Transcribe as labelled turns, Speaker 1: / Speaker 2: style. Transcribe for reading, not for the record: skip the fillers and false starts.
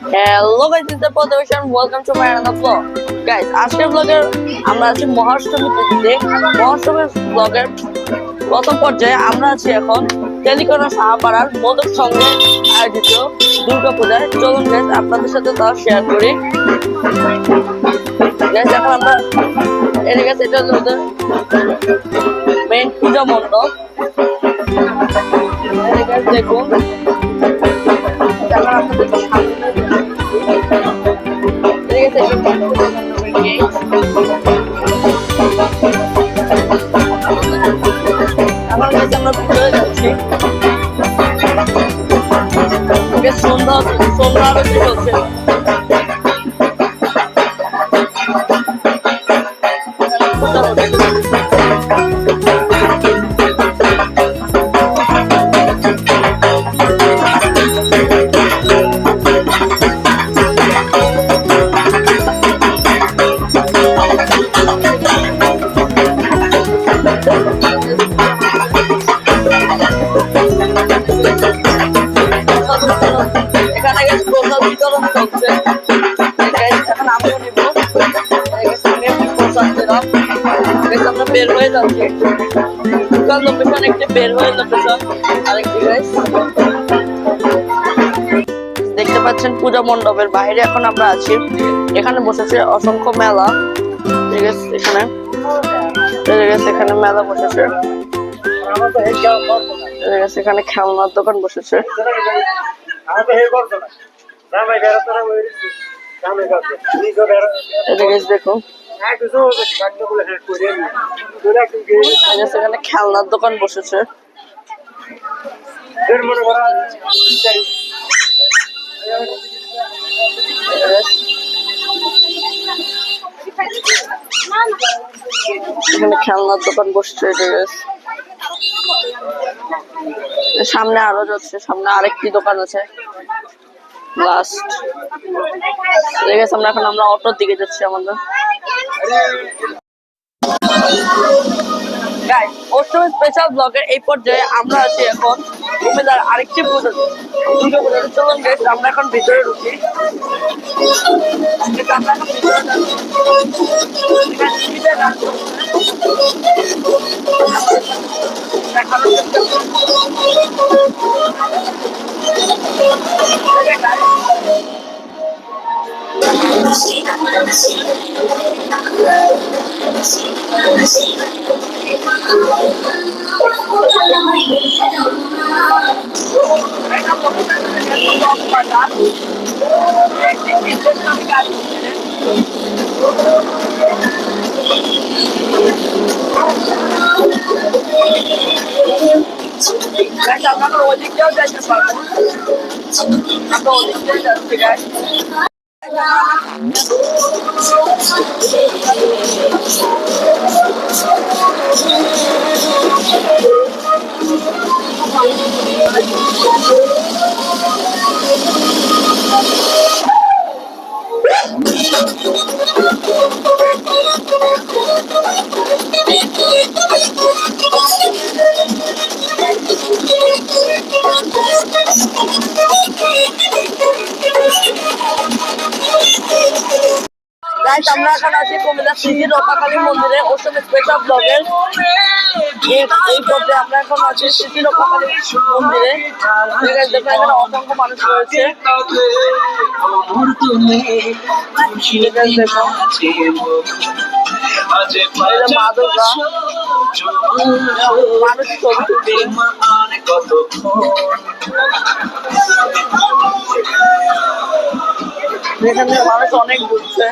Speaker 1: Hello guys, this is পদবেশন, welcome to my another blog. Guys, আজকের ব্লগের আমরা আছি মহাষ্টমী তিথিতে। মহাষ্টমীর ব্লগের প্রথম পর্যায়ে আমরা আছি এখন তেলিকোনা সাহাপাড়ার মোদক সঙ্গে আয়োজিত দুর্গা পূজায়। চলুন গাইস আপনাদের সাথে তা শেয়ার করি। গাইস, এখন আমরা গেছে, এটা হলো ওদের মেইন পূজা মণ্ডপ। দেখুন, এখন আপনাদের আমার কাছে আমরা ভিতরে যাচ্ছি। সন্ধ্যা আরতি চলছে। বের হয়ে যাচ্ছে দোকান লোকেশন, একটি বের হয়ে লোকেশন আরেকটি। গাইস, দেখতে পাচ্ছেন পূজা মণ্ডপের বাইরে এখন আমরা আছি। এখানে বসেছে অসংখ্য মেলা। ঠিক আছে, এখানে মেলা বসেছে। এখানে খেলনার দোকান বসেছে। দেখুন, এখানে খেলনার দোকান বসেছে। এখানে খেলনার দোকান বসছে। সামনে আরো যাচ্ছে, সামনে আরেকটি দোকান আছে। লাস্ট আমরা এখন অটোর দিকে যাচ্ছি আমাদের। অষ্টমী স্পেশাল ব্লগের এই পর্যায়ে আমরা আছি এখন কুমিল্লার আরেকটি পুজো, দুর্গা পুজো। চলুন গাইস আমরা এখন ভিতরে ঢুকি। আমরা ওদিক দিয়েও যাইতে পারবো। আমরা ওদিক দিয়ে যাচ্ছি গাইস। আমরা এখন আছি কুমিল্লা সিটি রক্ষাকালী মন্দিরে অষ্টমী স্পেশাল ব্লগের এই পর্যায়ে। আমরা এখন আছি সিটি রক্ষাকালী মন্দিরে। এখানে অসংখ্য মানুষ রয়েছে। মা দুর্গা মানুষ এখানে মানুষ অনেক ঘুরছে।